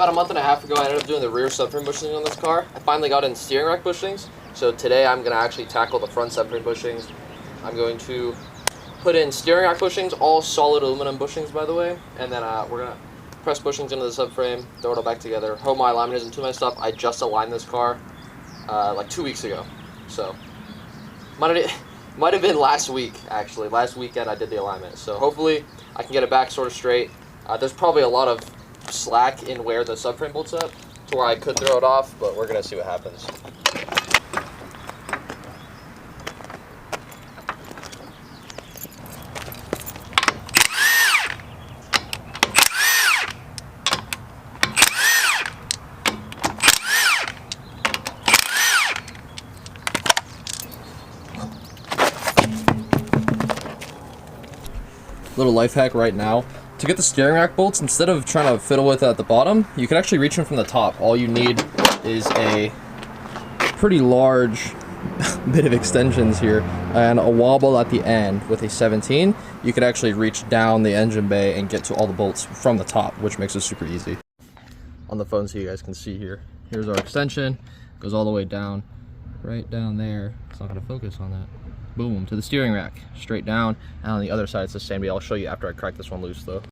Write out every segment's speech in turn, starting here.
About a month and a half ago, I ended up doing the rear subframe bushings on this car. I finally got in steering rack bushings, so today I'm going to actually tackle the front subframe bushings. I'm going to put in steering rack bushings, all solid aluminum bushings, by the way, and then we're going to press bushings into the subframe, throw it all back together. Hope my alignment isn't too messed up. I just aligned this car like 2 weeks ago, so might have been last week, actually. Last weekend I did the alignment, so hopefully I can get it back sort of straight. There's probably a lot of slack in where the subframe bolts up to where I could throw it off, but we're gonna see what happens. Little life hack right now. To get the steering rack bolts, instead of trying to fiddle with it at the bottom, you can actually reach them from the top. All you need is a pretty large bit of extensions here and a wobble at the end with a 17. You could actually reach down the engine bay and get to all the bolts from the top, which makes it super easy. On the phone so you guys can see here. Here's our extension, goes all the way down, right down there. It's not gonna focus on that. Boom, to the steering rack, straight down, and on the other side it's the same deal. I'll show you after I crack this one loose though.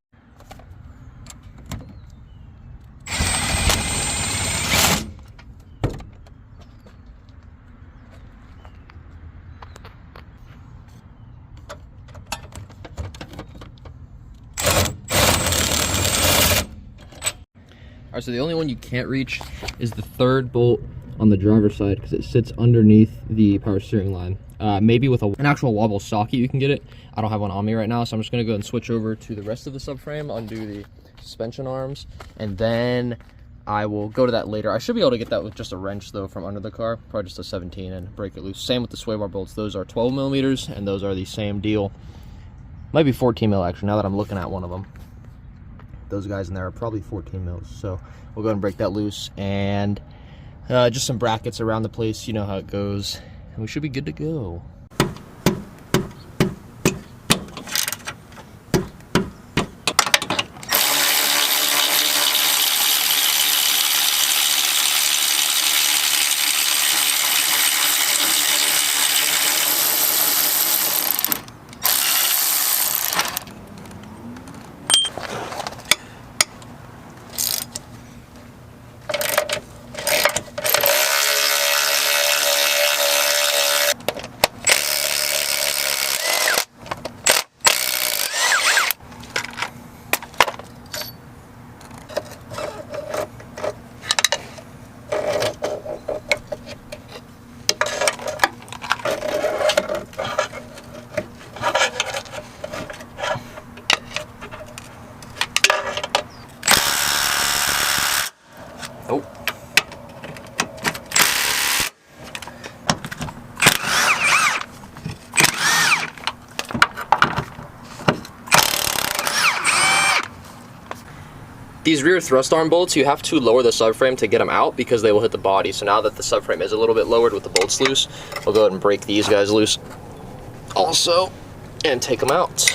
Alright, so the only one you can't reach is the third bolt on the driver's side because it sits underneath the power steering line. Maybe with an actual wobble socket you can get it. I don't have one on me right now, so I'm just gonna go and switch over to the rest of the subframe, undo the suspension arms, and then I will go to that later. I should be able to get that with just a wrench though from under the car, probably just a 17, and break it loose. Same with the sway bar bolts. Those are 12 millimeters, and those are the same deal. Might be 14 mil actually, now that I'm looking at one of them. Those guys in there are probably 14 mils, so we'll go ahead and break that loose, and just some brackets around the place, you know how it goes, and we should be good to go. Oh. These rear thrust arm bolts, you have to lower the subframe to get them out because they will hit the body. So now that the subframe is a little bit lowered with the bolts loose, we'll go ahead and break these guys loose also and take them out.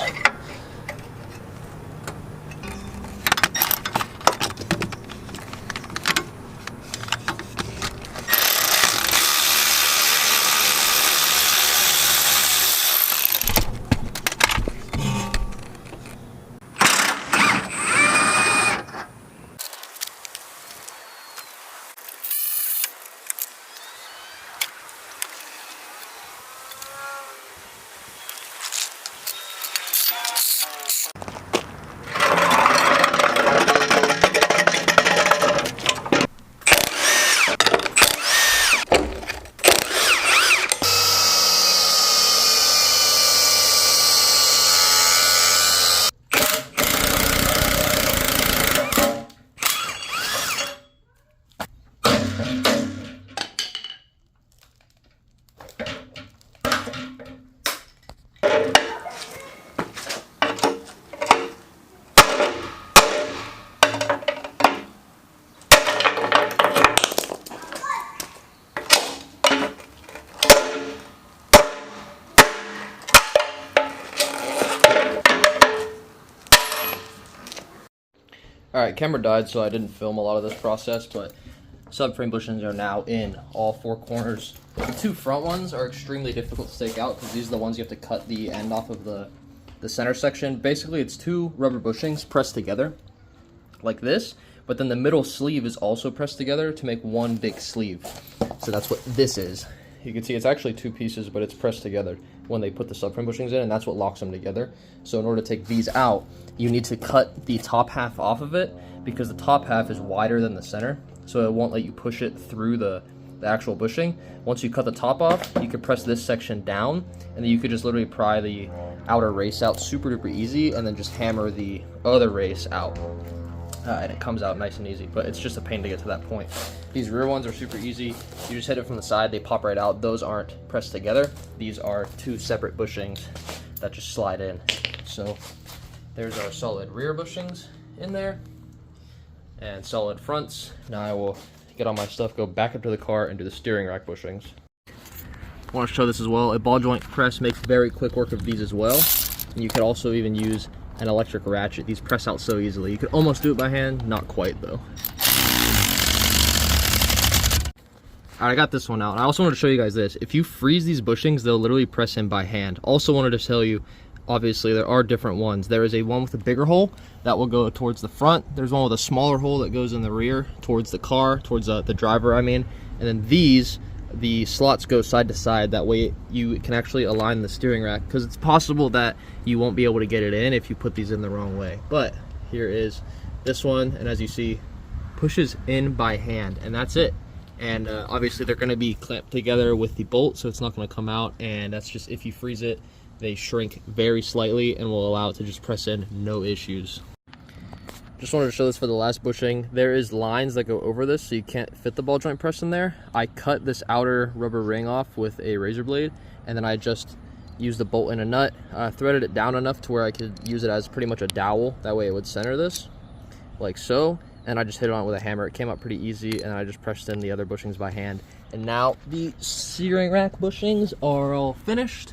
Alright, camera died, so I didn't film a lot of this process, but subframe bushings are now in all 4 corners. The 2 front ones are extremely difficult to take out because these are the ones you have to cut the end off of the center section. Basically, it's 2 rubber bushings pressed together like this, but then the middle sleeve is also pressed together to make one big sleeve. So that's what this is. You can see it's actually 2 pieces, but it's pressed together when they put the subframe bushings in, and that's what locks them together. So in order to take these out, you need to cut the top half off of it because the top half is wider than the center, so it won't let you push it through the actual bushing. Once you cut the top off, you can press this section down, and then you could just literally pry the outer race out super duper easy, and then just hammer the other race out. And it comes out nice and easy, but it's just a pain to get to that point. These rear ones are super easy. You just hit it from the side, they pop right out. Those aren't pressed together. These are 2 separate bushings that just slide in. So there's our solid rear bushings in there and solid fronts. Now I will get all my stuff, go back up to the car, and do the steering rack bushings. I want to show this as well. A ball joint press makes very quick work of these as well. And you could also even use an electric ratchet. These press out so easily. You could almost do it by hand, not quite though. Alright, I got this one out. And I also wanted to show you guys this. If you freeze these bushings, they'll literally press in by hand. Also wanted to tell you, obviously there are different ones. There is a one with a bigger hole that will go towards the front. There's one with a smaller hole that goes in the rear towards the car, towards the driver I mean. And then these, the slots go side to side. That way you can actually align the steering rack, because it's possible that you won't be able to get it in if you put these in the wrong way. But here is this one, and as you see, pushes in by hand, and that's it. And obviously they're going to be clamped together with the bolt, so it's not going to come out. And that's just, if you freeze it, they shrink very slightly and will allow it to just press in, no issues. Just wanted to show this for the last bushing. There is lines that go over this, so you can't fit the ball joint press in there. I cut this outer rubber ring off with a razor blade, and then I just used the bolt and a nut, threaded it down enough to where I could use it as pretty much a dowel. That way it would center this, like so. And I just hit it on with a hammer. It came out pretty easy, and I just pressed in the other bushings by hand. And now the steering rack bushings are all finished.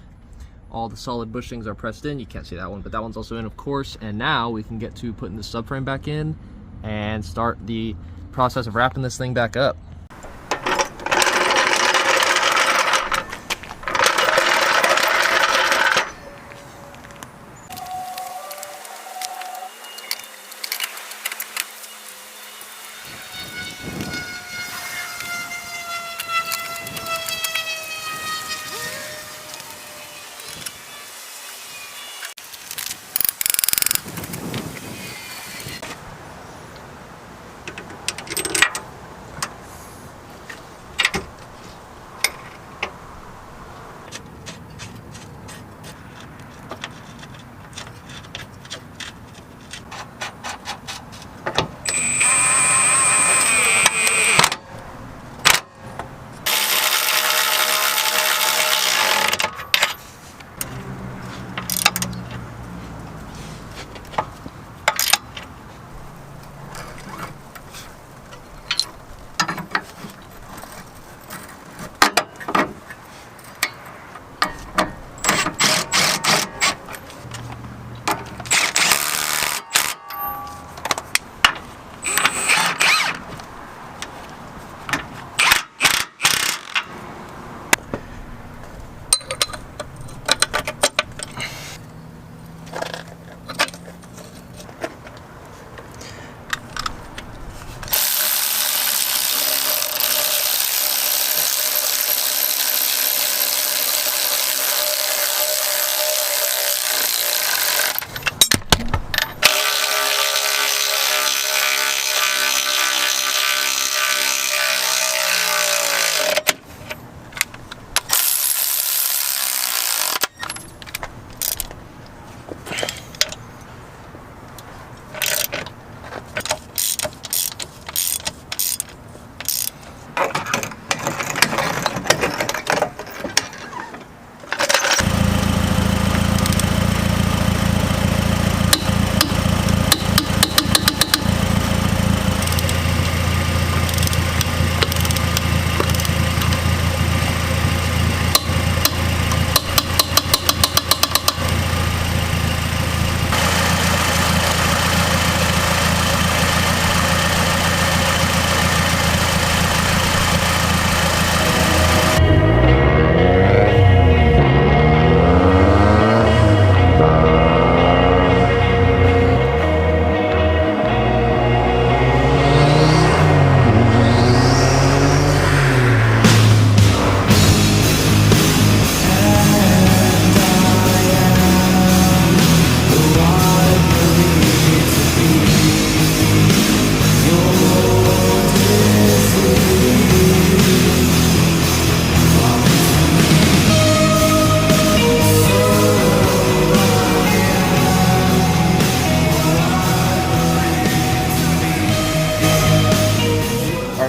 All the solid bushings are pressed in. You can't see that one, but that one's also in, of course. And now we can get to putting the subframe back in and start the process of wrapping this thing back up.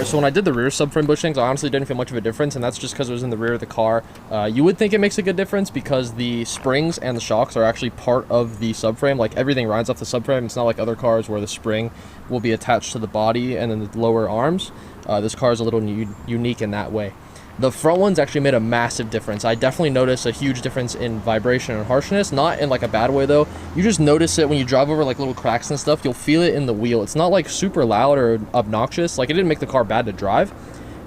right, so when I did the rear subframe bushings, I honestly didn't feel much of a difference, and that's just because it was in the rear of the car. You would think it makes a good difference because the springs and the shocks are actually part of the subframe. Like, everything rides off the subframe. It's not like other cars where the spring will be attached to the body and then the lower arms. This car is a little unique in that way. The front ones actually made a massive difference. I definitely noticed a huge difference in vibration and harshness, not in like a bad way though. You just notice it when you drive over like little cracks and stuff. You'll feel it in the wheel. It's not like super loud or obnoxious. Like, it didn't make the car bad to drive.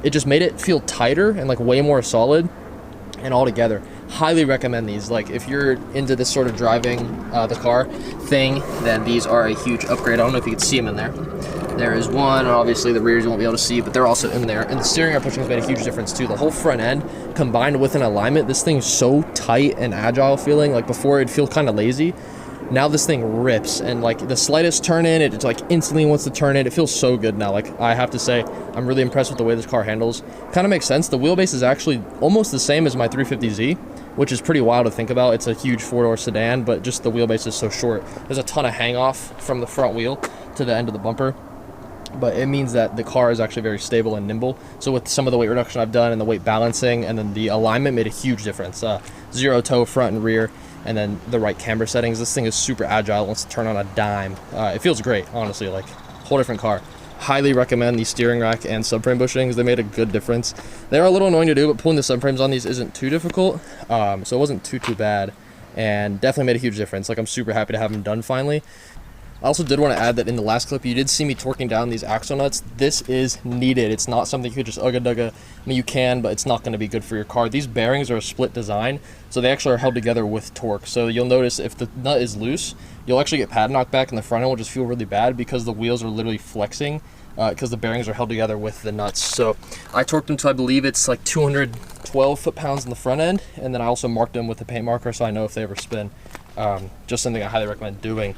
It just made it feel tighter and like way more solid. And all together, highly recommend these. Like, if you're into this sort of driving the car thing, then these are a huge upgrade. I don't know if you can see them in there. There is one, and obviously the rears you won't be able to see, but they're also in there. And the steering arm pushing has made a huge difference too. The whole front end combined with an alignment, this thing's so tight and agile feeling. Like, before it'd feel kind of lazy. Now this thing rips, and like the slightest turn in, it like instantly wants to turn in. It feels so good now. Like, I have to say, I'm really impressed with the way this car handles. Kind of makes sense. The wheelbase is actually almost the same as my 350Z, which is pretty wild to think about. It's a huge four-door sedan, but just the wheelbase is so short. There's a ton of hang-off from the front wheel to the end of the bumper, but it means that the car is actually very stable and nimble. So with some of the weight reduction I've done and the weight balancing, and then the alignment made a huge difference. Zero toe front and rear, and then the right camber settings. This thing is super agile. It wants to turn on a dime. It feels great, honestly. Like, whole different car. Highly recommend the steering rack and subframe bushings. They made a good difference. They're a little annoying to do, but pulling the subframes on these isn't too difficult. So it wasn't too bad, and definitely made a huge difference. Like, I'm super happy to have them done finally. I also did want to add that in the last clip, you did see me torquing down these axle nuts. This is needed. It's not something you could just ugga-dugga. I mean, you can, but it's not going to be good for your car. These bearings are a split design, so they actually are held together with torque. So you'll notice if the nut is loose, you'll actually get pad knockback, and the front end will just feel really bad because the wheels are literally flexing because the bearings are held together with the nuts. So I torqued them to, I believe it's like 212 foot-pounds in the front end, and then I also marked them with a paint marker so I know if they ever spin. Just something I highly recommend doing.